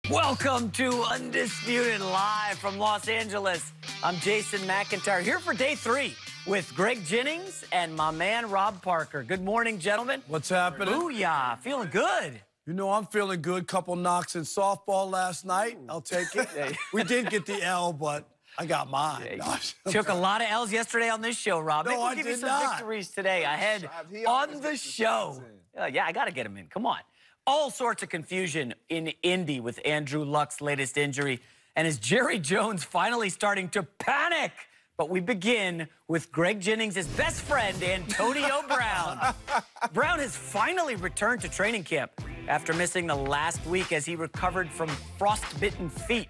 Welcome to Undisputed live from Los Angeles. I'm Jason McIntyre here for day 3 with Greg Jennings and my man Rob Parker. Good morning, gentlemen. What's happening? Booyah, feeling good. You know, I'm feeling good. Couple knocks in softball last night. I'll take it. We did get the L, but I got mine. Took a lot of L's yesterday on this show, Rob. Maybe we'll give you some victories today ahead on the show. Yeah, I got to get him in. Come on. All sorts of confusion in Indy with Andrew Luck's latest injury. And is Jerry Jones finally starting to panic? But we begin with Greg Jennings' best friend, Antonio Brown. Brown has finally returned to training camp after missing the last week as he recovered from frostbitten feet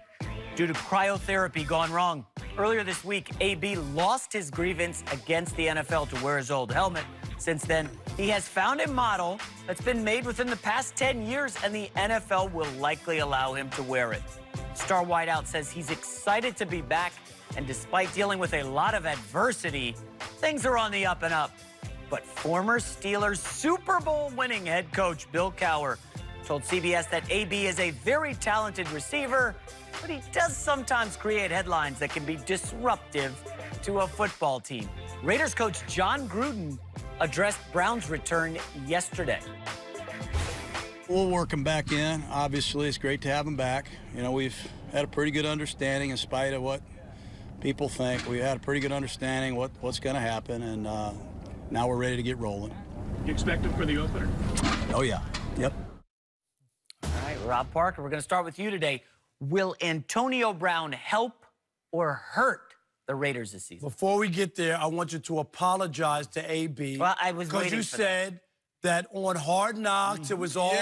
due to cryotherapy gone wrong. Earlier this week, AB lost his grievance against the NFL to wear his old helmet. Since then, he has found a model that's been made within the past 10 years, and the NFL will likely allow him to wear it. Star wideout says he's excited to be back, and despite dealing with a lot of adversity, things are on the up and up. But former Steelers Super Bowl winning head coach Bill Cowher told CBS that AB is a very talented receiver, but he does sometimes create headlines that can be disruptive to a football team. Raiders coach Jon Gruden addressed Brown's return yesterday. We'll work him back in. Obviously, it's great to have him back. You know, we've had a pretty good understanding in spite of what people think. We had a pretty good understanding what's going to happen, and now we're ready to get rolling. You expect him for the opener? Oh, yeah. Yep. All right, Rob Parker, we're going to start with you today. Will Antonio Brown help or hurt the Raiders this season? Before we get there, I want you to apologize to AB. Well, I was waiting because you for said that on Hard Knocks, it was all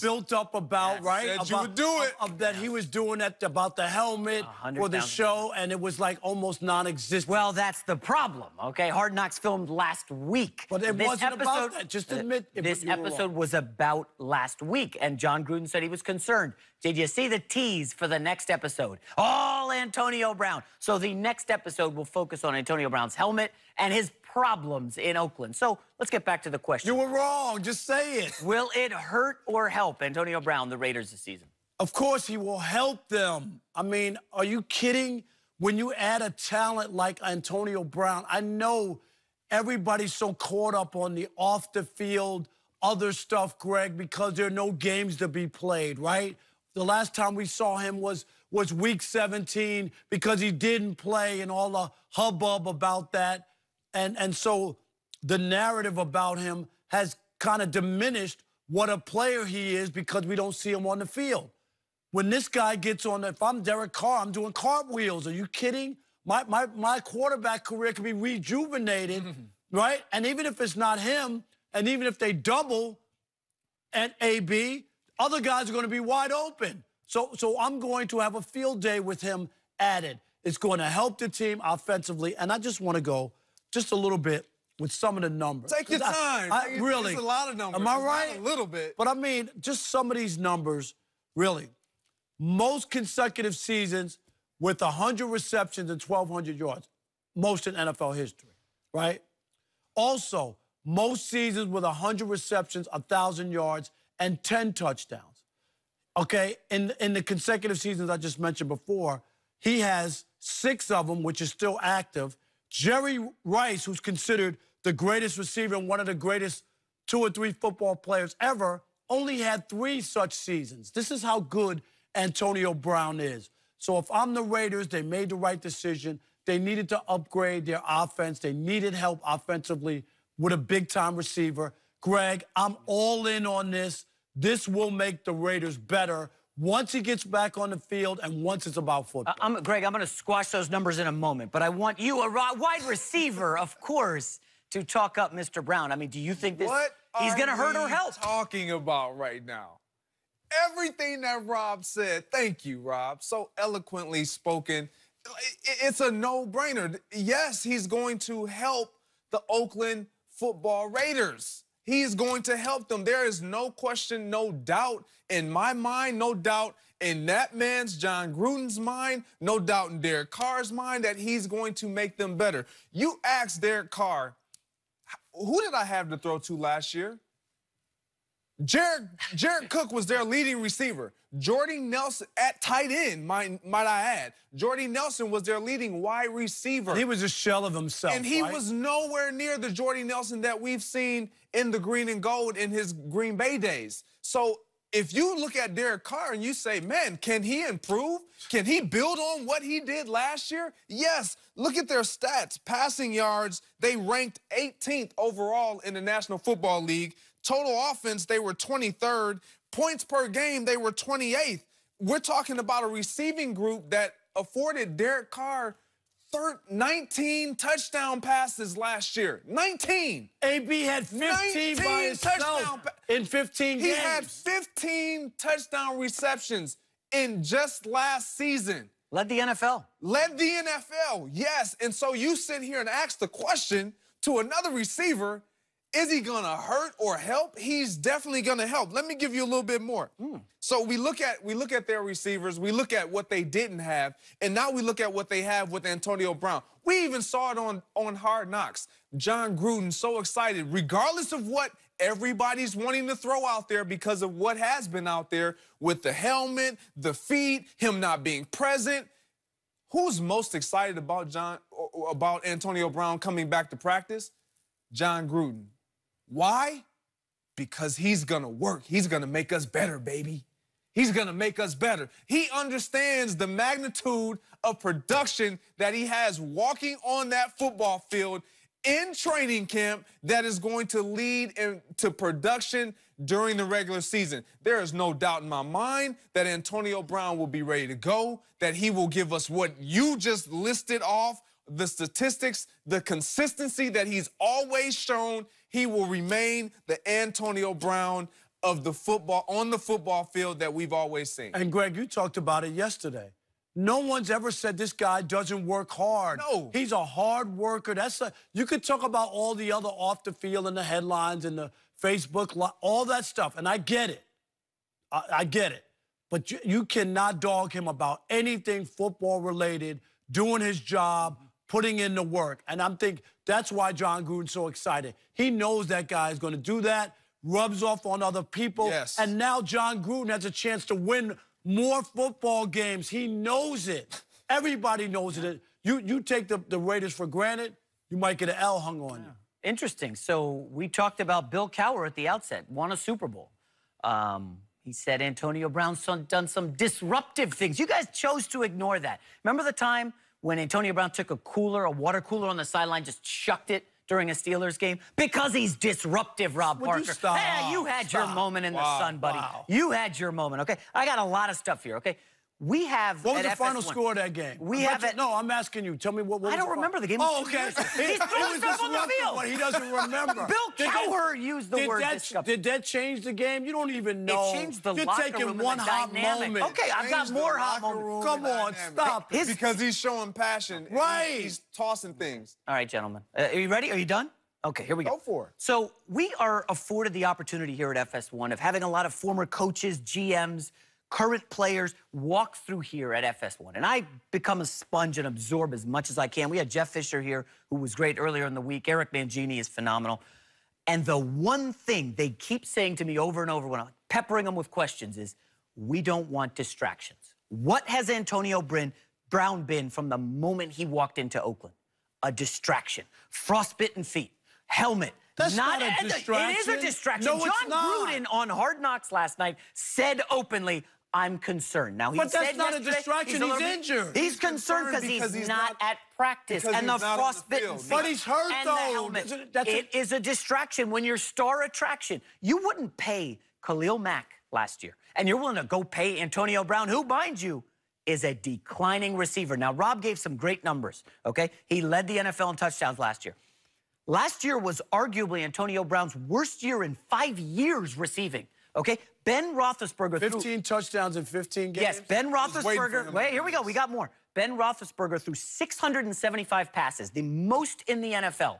built up about, right? Said you would do it. That he was doing that about the helmet for the show, and it was like almost non-existent. Well, that's the problem, okay? Hard Knocks filmed last week. But it wasn't about that. Just admit it. This episode was about last week, and Jon Gruden said he was concerned. Did you see the tease for the next episode? All Antonio Brown. So the next episode will focus on Antonio Brown's helmet and his problems in Oakland. So let's get back to the question. You were wrong. Just say it. Will it hurt or help Antonio Brown, the Raiders, this season? Of course he will help them. I mean, are you kidding? When you add a talent like Antonio Brown, I know everybody's so caught up on the off-the-field other stuff, Greg, because there are no games to be played, right? The last time we saw him was week 17 because he didn't play and all the hubbub about that. And so the narrative about him has kind of diminished what a player he is because we don't see him on the field. When this guy gets on, if I'm Derek Carr, I'm doing cartwheels. Are you kidding? My quarterback career can be rejuvenated, right? And even if it's not him, and even if they double at AB, other guys are going to be wide open. So I'm going to have a field day with him added. It's going to help the team offensively. And I just want to go just a little bit with some of the numbers. Take your time. Really. It's a lot of numbers. Am I right? A little bit. But I mean, just some of these numbers, really. Most consecutive seasons with 100 receptions and 1,200 yards. Most in NFL history, right? Also, most seasons with 100 receptions, 1,000 yards, and 10 touchdowns. Okay, in the consecutive seasons I just mentioned before, he has 6 of them, which is still active. Jerry Rice, who's considered the greatest receiver and one of the greatest 2 or 3 football players ever, only had 3 such seasons. This is how good Antonio Brown is. So if I'm the Raiders, they made the right decision. They needed to upgrade their offense. They needed help offensively with a big-time receiver. Greg, I'm all in on this. This will make the Raiders better once he gets back on the field and once it's about football. Greg, I'm going to squash those numbers in a moment, but I want you, a wide receiver, of course, to talk up Mr. Brown. I mean, do you think this he's going to hurt or help? What are we talking about right now? Everything that Rob said, thank you, Rob, so eloquently spoken. It's a no-brainer. Yes, he's going to help the Oakland football Raiders. He's going to help them. There is no question, no doubt in my mind, no doubt in that man's, Jon Gruden's mind, no doubt in Derek Carr's mind that he's going to make them better. You asked Derek Carr, who did I have to throw to last year? Jared Cook was their leading receiver. Jordy Nelson at tight end, might I add. Jordy Nelson was their leading wide receiver. And he was a shell of himself, and he was nowhere near the Jordy Nelson that we've seen in the green and gold in his Green Bay days. So if you look at Derek Carr and you say, man, can he improve? Can he build on what he did last year? Yes. Look at their stats. Passing yards, they ranked 18th overall in the National Football League. Total offense, they were 23rd. Points per game, they were 28th. We're talking about a receiving group that afforded Derek Carr 19 touchdown passes last year. 19. AB had 15 by himself in 15 games. He had 15 touchdown receptions in just last season. Led the NFL. Led the NFL, yes. And so you sit here and ask the question to another receiver, is he going to hurt or help? He's definitely going to help. Let me give you a little bit more. So we look at their receivers, we look at what they didn't have, and now we look at what they have with Antonio Brown. We even saw it on Hard Knocks. Jon Gruden so excited, regardless of what everybody's wanting to throw out there because of what has been out there with the helmet, the feet, him not being present. Who's most excited about Antonio Brown coming back to practice? Jon Gruden. Why? Because he's going to work. He's going to make us better, baby. He's going to make us better. He understands the magnitude of production that he has walking on that football field in training camp that is going to lead into production during the regular season. There is no doubt in my mind that Antonio Brown will be ready to go, that he will give us what you just listed off, the statistics, the consistency that he's always shown. He will remain the Antonio Brown of the football, on the football field that we've always seen. And Greg, you talked about it yesterday. No one's ever said this guy doesn't work hard. No. He's a hard worker. You could talk about all the other off the field and the headlines and the Facebook, all that stuff, and I get it. I get it. But you cannot dog him about anything football related, doing his job, putting in the work. And I'm thinking that's why Jon Gruden's so excited. He knows that guy is going to do that, rubs off on other people. Yes. And now Jon Gruden has a chance to win more football games. He knows it. Everybody knows it. You take the Raiders for granted, you might get an L hung on you. Interesting. So we talked about Bill Cowher at the outset, won a Super Bowl. He said Antonio Brown's done some disruptive things. You guys chose to ignore that. Remember the time when Antonio Brown took a water cooler on the sideline, just chucked it during a Steelers game? Because he's disruptive, Rob Parker. Hey, you had your moment in the sun, buddy. You had your moment, okay? I got a lot of stuff here, okay? We have What was the final score of that game? No, I'm asking you. Tell me what was I don't remember the game. Oh, okay. He's throwing stuff on the field. But he doesn't remember. Bill Cowher used the word disruptive. Did that change the game? You don't even know. It changed the You're locker taking room one and the hot dynamic. moment. Okay, I've got more hot moments. Come on, stop it. Because he's showing passion. Right. He's tossing things. All right, gentlemen. Are you ready? Are you done? Okay, here we go. Go for it. So we are afforded the opportunity here at FS1 of having a lot of former coaches, GMs, current players walk through here at FS1. And I become a sponge and absorb as much as I can. We had Jeff Fisher here, who was great earlier in the week. Eric Mangini is phenomenal. And the one thing they keep saying to me over and over when I'm peppering them with questions is, we don't want distractions. What has Antonio Brown been from the moment he walked into Oakland? A distraction. Frostbitten feet, helmet. That's not a distraction. It is a distraction. No, it's Jon not. Gruden on Hard Knocks last night said openly, I'm concerned. Now, But that's not a distraction. He's injured. He's concerned because he's not at practice. And the frostbitten feet. But he's hurt, and though. The helmet. It is a distraction when you're star attraction. You wouldn't pay Khalil Mack last year, and you're willing to go pay Antonio Brown, who, mind you, is a declining receiver. Now, Rob gave some great numbers, okay? He led the NFL in touchdowns last year. Last year was arguably Antonio Brown's worst year in 5 years receiving, okay? Ben Roethlisberger 15 touchdowns in 15 games? Yes, Ben Roethlisberger. Wait, here we go. We got more. Ben Roethlisberger threw 675 passes, the most in the NFL.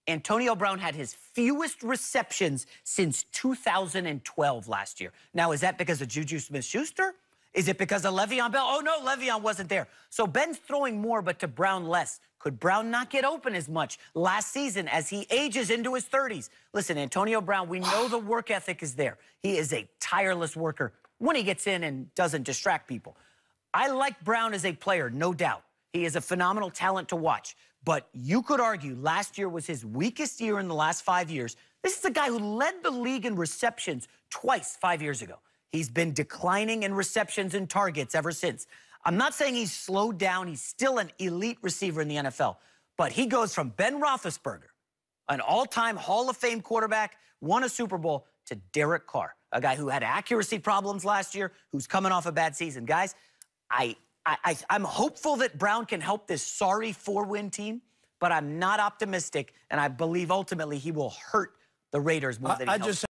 Antonio Brown had his fewest receptions since 2012 last year. Now, is that because of Juju Smith-Schuster? Is it because of Le'Veon Bell? Oh, no, Le'Veon wasn't there. So Ben's throwing more, but to Brown less. Could Brown not get open as much last season as he ages into his 30s? Listen, Antonio Brown, we know the work ethic is there. He is a tireless worker when he gets in and doesn't distract people. I like Brown as a player, no doubt. He is a phenomenal talent to watch. But you could argue last year was his weakest year in the last 5 years. This is a guy who led the league in receptions twice 5 years ago. He's been declining in receptions and targets ever since. I'm not saying he's slowed down. He's still an elite receiver in the NFL. But he goes from Ben Roethlisberger, an all-time Hall of Fame quarterback, won a Super Bowl, to Derek Carr, a guy who had accuracy problems last year, who's coming off a bad season. Guys, I'm hopeful that Brown can help this sorry 4-win team, but I'm not optimistic, and I believe ultimately he will hurt the Raiders more than he helps.